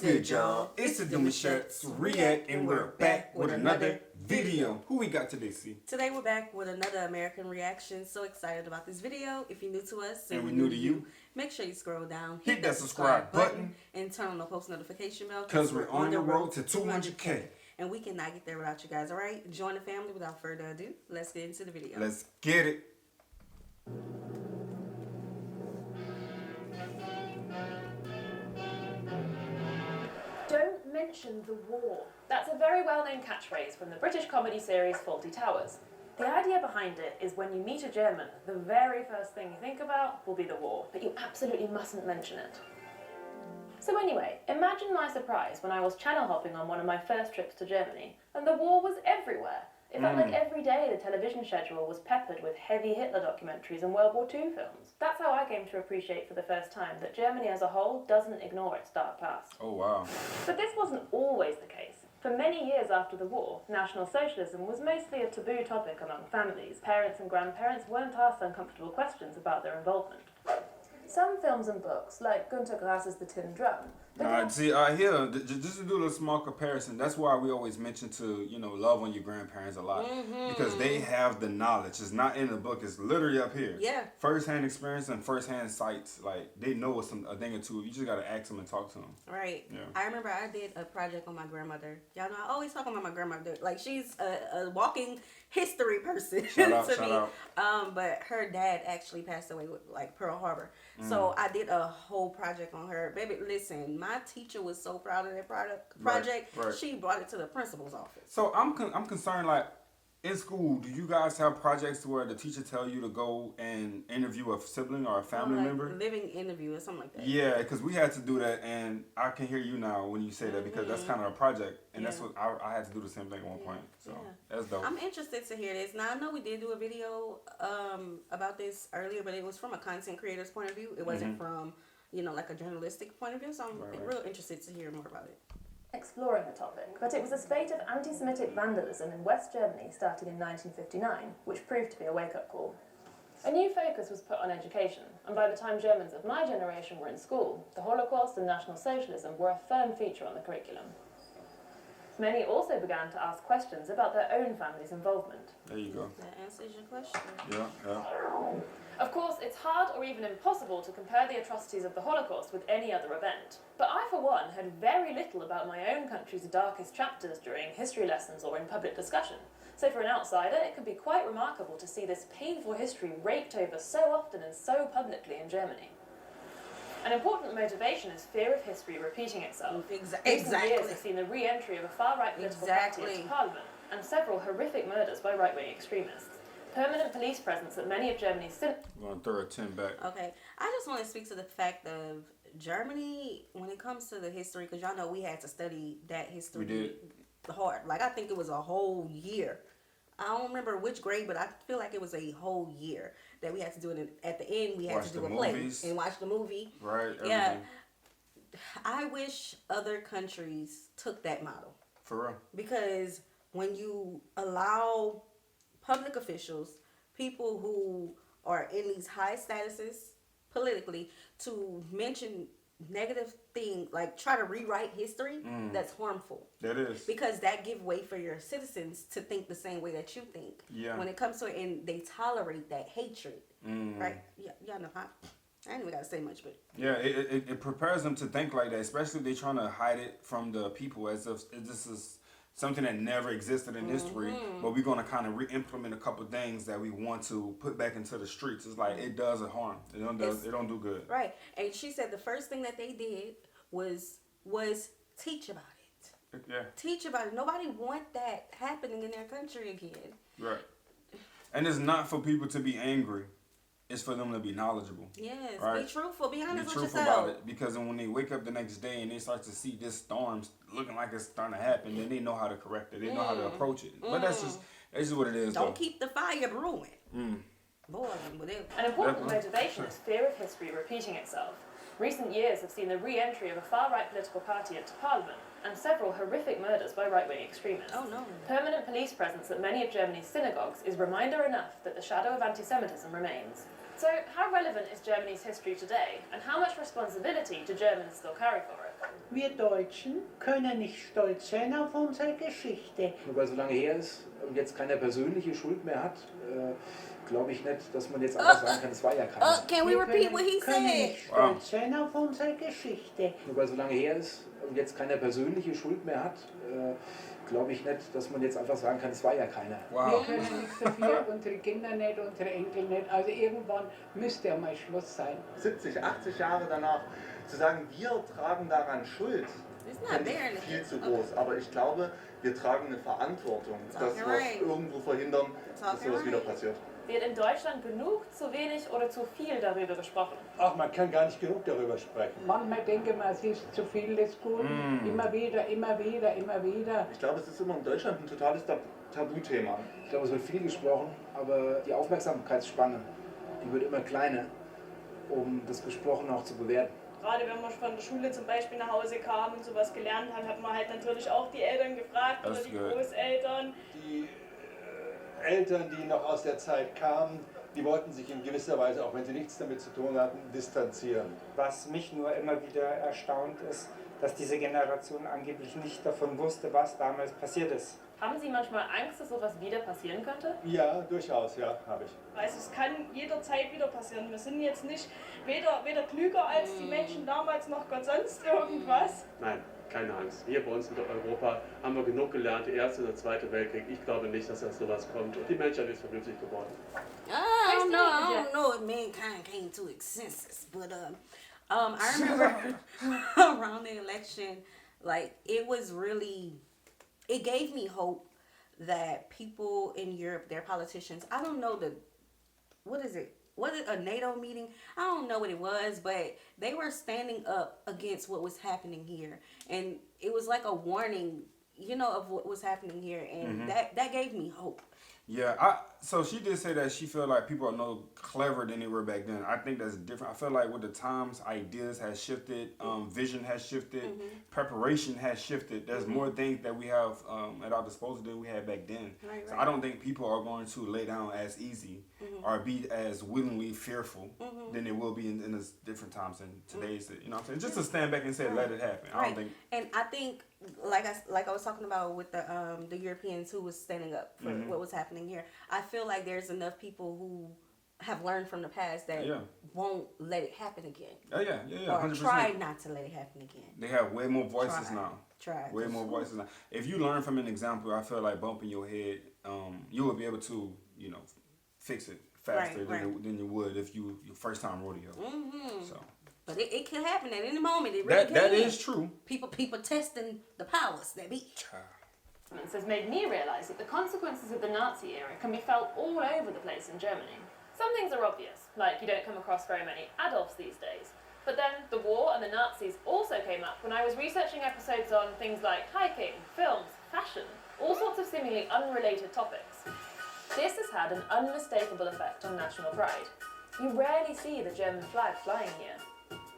good, y'all? It's the Demouchets REACT, and we're back with another video. Who we got today, C? Today we're back with another American reaction. So excited about this video. If you're new to us and we're new to you, make sure you scroll down, hit that subscribe button, and turn on the post notification bell. Because we're on the road to 200K. And we cannot get there without you guys, alright? Join the family. Without further ado, let's get into the video. Let's get it. Don't mention the war. That's a very well-known catchphrase from the British comedy series Fawlty Towers. The idea behind it is when you meet a German, the very first thing you think about will be the war, but you absolutely mustn't mention it. So anyway, imagine my surprise when I was channel hopping on one of my first trips to Germany, and the war was everywhere. It felt like every day the television schedule was peppered with heavy Hitler documentaries and World War II films. That's how I came to appreciate for the first time that Germany as a whole doesn't ignore its dark past. Oh, wow. But this wasn't always the case. For many years after the war, National Socialism was mostly a taboo topic among families. Parents and grandparents weren't asked uncomfortable questions about their involvement. Some films and books, like Günter Grass's The Tin Drum, here, just to do a small comparison, that's why we always mention to, love on your grandparents a lot. Because they have the knowledge. It's not in the book, it's literally up here. Yeah. First-hand experience and first-hand sights. Like, they know a thing or two. You just got to ask them and talk to them. Right. Yeah. I remember I did a project on my grandmother. Y'all know I always talk about my grandmother. Like, she's a walking history person Shout to me. out. But her dad actually passed away with, like, Pearl Harbor. So I did a whole project on her. Baby, listen, my teacher was so proud of that project. Right. She brought it to the principal's office. So I'm concerned, like, in school, do you guys have projects where the teacher tell you to go and interview a sibling or a family member? Living interview or something like that. Yeah, because we had to do that, and I can hear you now when you say that, because that's kind of a project, and that's what I had to do the same thing at one point. So that's dope. I'm interested to hear this. Now, I know we did do a video about this earlier, but it was from a content creator's point of view. It wasn't from, like a journalistic point of view, so I'm real interested to hear more about it. Exploring the topic, but it was a spate of anti-Semitic vandalism in West Germany starting in 1959, which proved to be a wake-up call. A new focus was put on education, and by the time Germans of my generation were in school, the Holocaust and National Socialism were a firm feature on the curriculum. Many also began to ask questions about their own family's involvement. There you go. That answers your question. Yeah. Of course, it's hard or even impossible to compare the atrocities of the Holocaust with any other event. But I, for one, heard very little about my own country's darkest chapters during history lessons or in public discussion. So for an outsider, it could be quite remarkable to see this painful history raked over so often and so publicly in Germany. An important motivation is fear of history repeating itself. Exactly. Recent years have seen the re-entry of a far-right political party into Parliament, and several horrific murders by right-wing extremists. Permanent police presence at many of Germany's I'm going to throw a 10 back. Okay. I just want to speak to the fact of Germany when it comes to the history, because y'all know we had to study that history. We did. Hard. Like, I think it was a whole year. I don't remember which grade, but I feel like it was a whole year that we had to do it. At the end, we had to do a play and watch the movie. Right. Everything. Yeah. I wish other countries took that model. For real. Because when you allow public officials, people who are in these high statuses politically, to mention negative things, like try to rewrite history, that's harmful. That is. Because that give way for your citizens to think the same way that you think. Yeah. When it comes to it, and they tolerate that hatred, right? Yeah, y'all know how. I ain't even got to say much, but... Yeah, it prepares them to think like that, especially if they're trying to hide it from the people as if this is something that never existed in history, but we're going to kind of re-implement a couple things that we want to put back into the streets. It's like, it does a harm. It don't do good. Right. And she said the first thing that they did was teach about it. Yeah. Teach about it. Nobody want that happening in their country again. Right. And it's not for people to be angry. It's for them to be knowledgeable. Yes, right? Be truthful. Be honest with yourself. Be truthful about it. Because when they wake up the next day and they start to see this storm looking like it's starting to happen, then they know how to correct it. They know how to approach it. But that's just what it is. Don't keep the fire brewing. Boy, whatever. An important motivation is fear of history repeating itself. Recent years have seen the re-entry of a far-right political party into Parliament, and several horrific murders by right-wing extremists. Oh no. Permanent police presence at many of Germany's synagogues is reminder enough that the shadow of anti-Semitism remains. So, how relevant is Germany's history today, and how much responsibility do Germans still carry for it? Wir Deutschen können nicht stolz sein auf unsere Geschichte. Nur weil so lange her ist und jetzt keine persönliche Schuld mehr hat, glaube ich nicht, dass man jetzt einfach sagen kann, es war ja keine. Can we repeat what he können said? nicht stolz sein auf unsere Geschichte. Nur weil so lange her ist und jetzt keine persönliche Schuld mehr hat, glaube ich nicht, dass man jetzt einfach sagen kann, es war ja keine. Wir Wow. können nichts dafür, unsere Kinder nicht, unsere Enkel nicht. Also irgendwann müsste einmal Schluss sein. 70, 80 Jahre danach zu sagen, wir tragen daran Schuld, It's not finde there. ich viel zu groß. Aber ich glaube, wir tragen eine Verantwortung, dass Talking wir right. irgendwo verhindern, dass Talking sowas wieder right. passiert. Wird in Deutschland genug, zu wenig oder zu viel darüber gesprochen? Ach, man kann gar nicht genug darüber sprechen. Manchmal denke man, es ist zu viel des Guten. Immer wieder, immer wieder, immer wieder. Ich glaube, es ist immer in Deutschland ein totales Tabuthema. Ich glaube, es wird viel gesprochen, aber die Aufmerksamkeitsspanne, die wird immer kleiner, um das Gesprochene auch zu bewerten. Gerade wenn man von der Schule zum Beispiel nach Hause kam und sowas gelernt hat, hat man halt natürlich auch die Eltern gefragt oder That's die good. Großeltern. Die Eltern, die noch aus der Zeit kamen, die wollten sich in gewisser Weise, auch wenn sie nichts damit zu tun hatten, distanzieren. Was mich nur immer wieder erstaunt ist, dass diese Generation angeblich nicht davon wusste, was damals passiert ist. Haben Sie manchmal Angst, dass sowas wieder passieren könnte? Ja, durchaus, ja, habe ich. Also es kann jederzeit wieder passieren. Wir sind jetzt nicht weder klüger als die Menschen damals noch Gott sonst irgendwas. Nein, keine Angst. Hier bei uns in Europa haben wir genug gelernt, der Erste und der Zweite Weltkrieg. Ich glaube nicht, dass das sowas kommt. Und die Menschheit ist vernünftig geworden. I don't know if mankind came to its senses, but I remember around the election, like it was really, it gave me hope that people in Europe, their politicians, I don't know what is it? Was it a NATO meeting? I don't know what it was, but they were standing up against what was happening here, and it was like a warning, you know, of what was happening here, and that gave me hope. Yeah, so she did say that she felt like people are no cleverer than they were back then. I think that's different. I feel like with the times, ideas has shifted, vision has shifted, preparation has shifted. There's more things that we have at our disposal than we had back then. Right, So right. I don't think people are going to lay down as easy or be as willingly fearful than they will be in this different times in today's. You know what I'm saying? Just to stand back and say, let it happen. I don't think. And I think, like I was talking about with the Europeans who was standing up for what was happening here. I feel like there's enough people who have learned from the past that won't let it happen again. Oh yeah, Or 100%. try not to let it happen again. They have way more voices Try. now. Try. Way more voices now. If you learn from an example, I feel like bumping your head, you will be able to, you know, fix it faster than you would if your first time rodeo. So But it could happen at any moment. It really that can. is true. People testing the powers that be. Has made me realise that the consequences of the Nazi era can be felt all over the place in Germany. Some things are obvious, like you don't come across very many Adolfs these days. But then the war and the Nazis also came up when I was researching episodes on things like hiking, films, fashion, all sorts of seemingly unrelated topics. This has had an unmistakable effect on national pride. You rarely see the German flag flying here.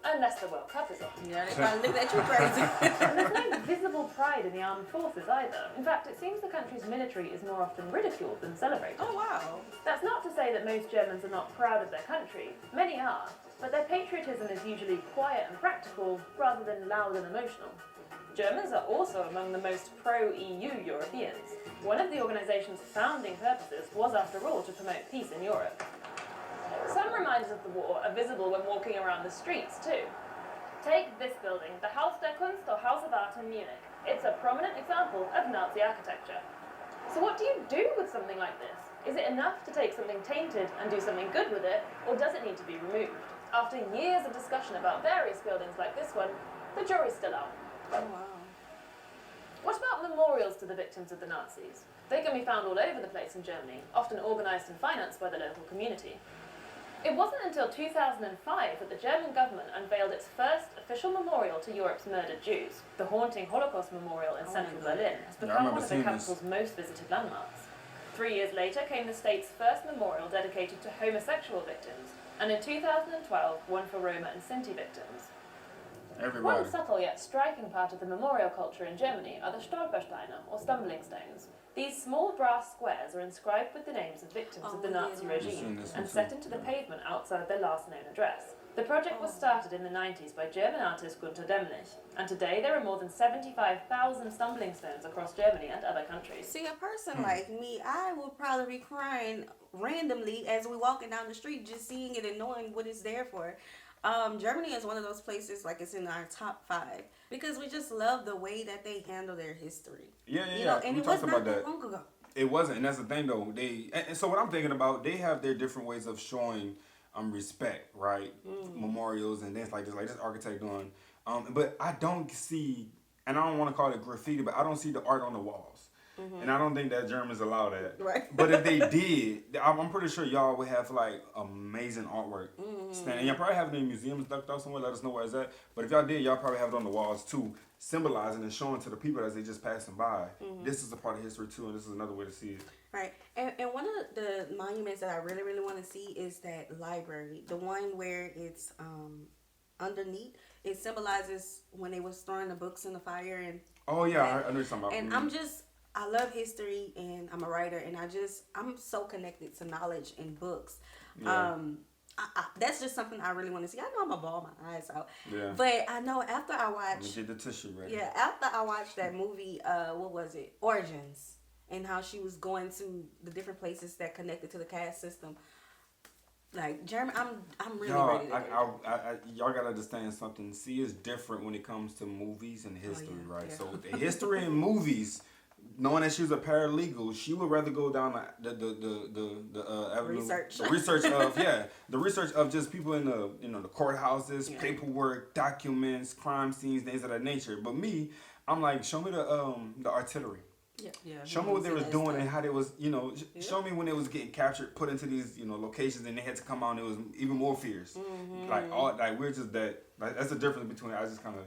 Unless the World Cup is on. Yeah, they probably look at you crazy. And there's no visible pride in the armed forces either. In fact, it seems the country's military is more often ridiculed than celebrated. Oh, wow. That's not to say that most Germans are not proud of their country. Many are, but their patriotism is usually quiet and practical rather than loud and emotional. Germans are also among the most pro-EU Europeans. One of the organisation's founding purposes was, after all, to promote peace in Europe. Some reminders of the war are visible when walking around the streets too. Take this building, the Haus der Kunst or House of Art in Munich. It's a prominent example of Nazi architecture. So what do you do with something like this? Is it enough to take something tainted and do something good with it, or does it need to be removed? After years of discussion about various buildings like this one, the jury's still out. Oh, wow. What about memorials to the victims of the Nazis? They can be found all over the place in Germany, often organised and financed by the local community. It wasn't until 2005 that the German government unveiled its first official memorial to Europe's murdered Jews. The haunting Holocaust Memorial in central Berlin has become one of the capital's most visited landmarks. 3 years later came the state's first memorial dedicated to homosexual victims, and in 2012 one for Roma and Sinti victims. Everybody. One subtle yet striking part of the memorial culture in Germany are the Stolpersteine, or stumbling stones. These small brass squares are inscribed with the names of victims of the Nazi regime and set into the pavement outside their last known address. The project was started in the 90s by German artist Günter Demouchet, and today there are more than 75,000 stumbling stones across Germany and other countries. See, a person like me, I will probably be crying randomly as we're walking down the street, just seeing it and knowing what it's there for. Germany is one of those places, like it's in our top 5, because we just love the way that they handle their history. Yeah. And we it was talked not about that long ago. It wasn't, and that's the thing though. And so what I'm thinking about, they have their different ways of showing respect, right? Memorials and things like this architect doing. But I don't see, and I don't want to call it graffiti, but I don't see the art on the walls. And I don't think that Germans allow that. Right. But if they did, I'm pretty sure y'all would have like amazing artwork. And y'all probably have it in museums ducked out somewhere. Let us know where it's at. But if y'all did, y'all probably have it on the walls too, symbolizing and showing to the people as they just passing by. This is a part of history too, and this is another way to see it. Right. And one of the monuments that I really, really want to see is that library. The one where it's underneath. It symbolizes when they was throwing the books in the fire. And oh, yeah, I know something about. And I love history, and I'm a writer, and I'm so connected to knowledge and books. Yeah. That's just something I really want to see. I know I'm gonna bawl my eyes out. Yeah. But I know after I watched... Let me get the tissue ready. Yeah, after I watched that movie, what was it? Origins. And how she was going to the different places that connected to the caste system. Like, German, I'm really ready to y'all gotta understand something. See, it's different when it comes to movies and history, right? Yeah. So the history in movies, knowing that she was a paralegal, she would rather go down the avenue, research. The research of just people in the the courthouses, paperwork, documents, crime scenes, things of that nature. But me, I'm like, show me the artillery. Yeah. Show me what they was doing and how they was, show me when they was getting captured, put into these, locations, and they had to come out and it was even more fierce. We're just that. Like, that's the difference between. I just kind of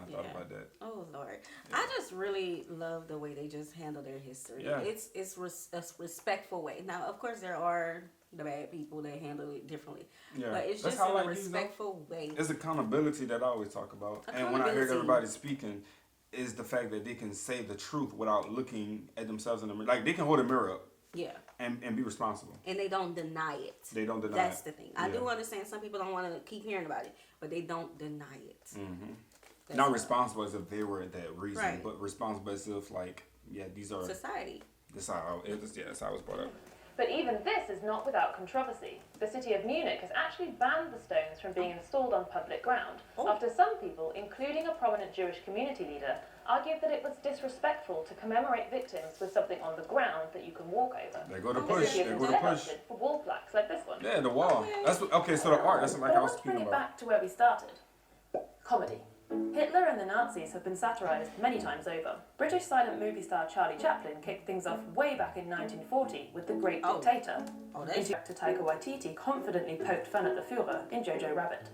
thought about that. Oh Lord, yeah. I just really love the way they just handle their history. Yeah. It's a respectful way. Now, of course, there are the bad people that handle it differently. Yeah. But it's just in a respectful way. It's accountability that I always talk about, and when I hear everybody speaking, is the fact that they can say the truth without looking at themselves in the mirror. Like, they can hold a mirror up. Yeah. And be responsible. And they don't deny it. That's the thing. I do understand some people don't want to keep hearing about it, but they don't deny it. Not responsible as if they were that reason, but responsible as if, these are... Society. That's how it was brought up. But even this is not without controversy. The city of Munich has actually banned the stones from being installed on public ground, after some people, including a prominent Jewish community leader, argued that it was disrespectful to commemorate victims with something on the ground that you can walk over. They go to push. For wall plaques like this one. Yeah, the wall. Okay. So the art. That's like I was speaking about. Back to where we started. Comedy. Hitler and the Nazis have been satirised many times over. British silent movie star Charlie Chaplin kicked things off way back in 1940 with The Great Dictator. Director Taika Waititi confidently poked fun at the Führer in Jojo Rabbit.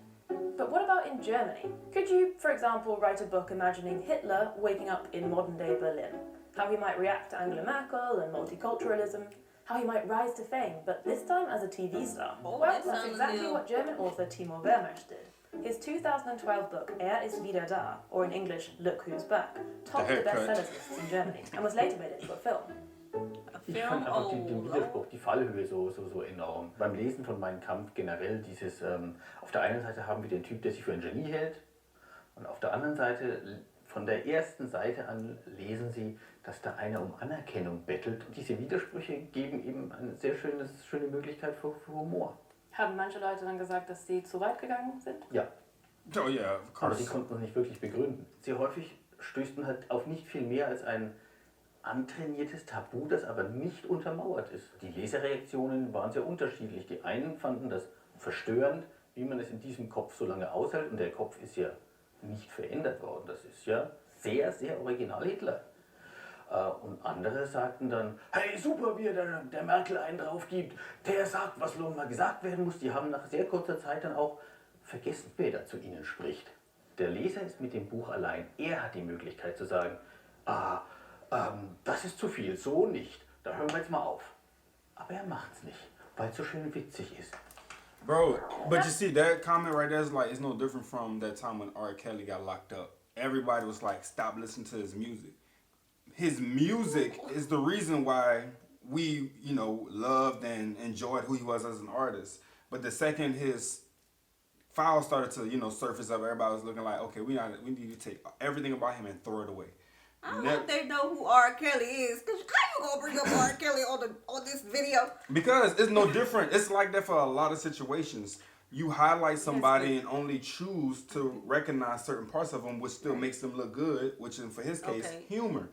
But what about in Germany? Could you, for example, write a book imagining Hitler waking up in modern-day Berlin? How he might react to Angela Merkel and multiculturalism? How he might rise to fame, but this time as a TV star? Well, that's exactly what German author Timo Wermuth did. His 2012 book, ist wieder da, or in English, Look Who's Back, topped the bestsellers lists in Germany and was later made into a film. Ich fand einfach den Widerspruch, die Fallhöhe so enorm. Beim Lesen von Mein Kampf generell dieses, auf der einen Seite haben wir den Typ, der sich für ein Genie hält, und auf der anderen Seite, von der ersten Seite an, lesen Sie, dass da einer um Anerkennung bettelt. Und diese Widersprüche geben eben eine sehr schöne Möglichkeit für Humor. Haben manche Leute dann gesagt, dass sie zu weit gegangen sind? Ja. Oh yeah, of course. Aber sie konnten es nicht wirklich begründen. Sehr häufig stößt man halt auf nicht viel mehr als ein antrainiertes Tabu, das aber nicht untermauert ist. Die Lesereaktionen waren sehr unterschiedlich. Die einen fanden das verstörend, wie man es in diesem Kopf so lange aushält. Und der Kopf ist ja nicht verändert worden. Das ist ja sehr, sehr original Hitler. Und andere sagten dann, hey, super, wie er der Merkel einen drauf gibt. Der sagt, was nun mal gesagt werden muss. Die haben nach sehr kurzer Zeit dann auch vergessen, wer da zu ihnen spricht. Der Leser ist mit dem Buch allein. Er hat die Möglichkeit zu sagen, das ist zu viel, so nicht. Da hören wir jetzt mal auf. Aber er macht's nicht, weil es so schön witzig ist. Bro, but you see that comment right there is like, it's no different from that time when R. Kelly got locked up. Everybody was like, stop listening to his music. His music is the reason why we, you know, loved and enjoyed who he was as an artist. But the second his files started to, you know, surface up, everybody was looking like, okay, we need to take everything about him and throw it away. I don't know if they know who R. Kelly is. Cause how you gonna bring up R. Kelly on this video? Because it's no different. It's like that for a lot of situations. You highlight somebody and only choose to recognize certain parts of them, which still makes them look good, which in for his case, humor.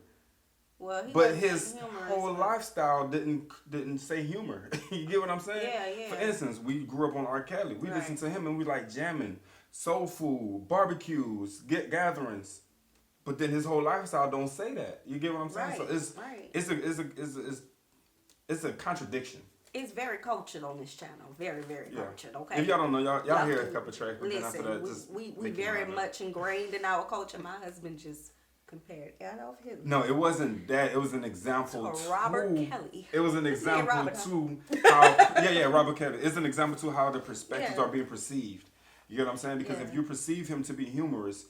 Well, but his whole lifestyle didn't say humor. You get what I'm saying? Yeah. For instance, we grew up on R. Kelly. We listened to him and we like jamming, soul food, barbecues, gatherings. But then his whole lifestyle don't say that. You get what I'm saying? So it's a contradiction. It's very cultured on this channel. Very, very cultured. Okay. If y'all don't know, y'all hear a couple tracks, but then after that, just we very much ingrained in our culture. My husband just compared Adolf Hitler. No, it wasn't that. It was an example to Robert Kelly. It was an example to how Robert Kelly. It's an example to how the perspectives are being perceived. You get what I'm saying? Because if you perceive him to be humorous,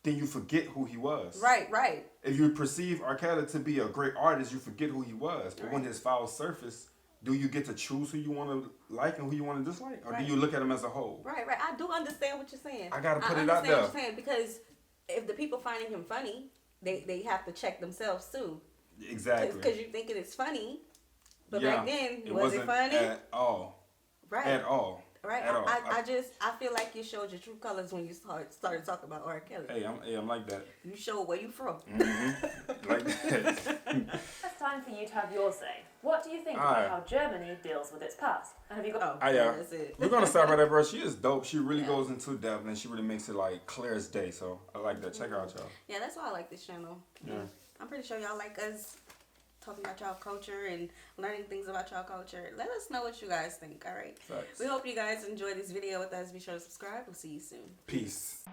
then you forget who he was. Right. If you perceive R. Kelly to be a great artist, you forget who he was. But when his files surface, do you get to choose who you want to like and who you want to dislike? Or do you look at him as a whole? Right. I do understand what you're saying. I got to put I it out there. understand what you're saying because if the people finding him funny, they have to check themselves too. Exactly. Because you're thinking it's funny, but back then, was it funny? At all. Right. At all. Right. At all. I feel like you showed your true colors when you started talking about R. Kelly. Hey, I'm like that. You showed where you from. Mm-hmm. Like that. It's time for you to have your say. What do you think about how Germany deals with its past? And have you got? That's it. We're gonna start right there, bro. She is dope. She really goes into depth and she really makes it like clear as day. So I like that. Check her out, y'all. Yeah, that's why I like this channel. Yeah. I'm pretty sure y'all like us talking about y'all culture and learning things about y'all culture. Let us know what you guys think, all right? Facts. We hope you guys enjoyed this video with us. Be sure to subscribe. We'll see you soon. Peace.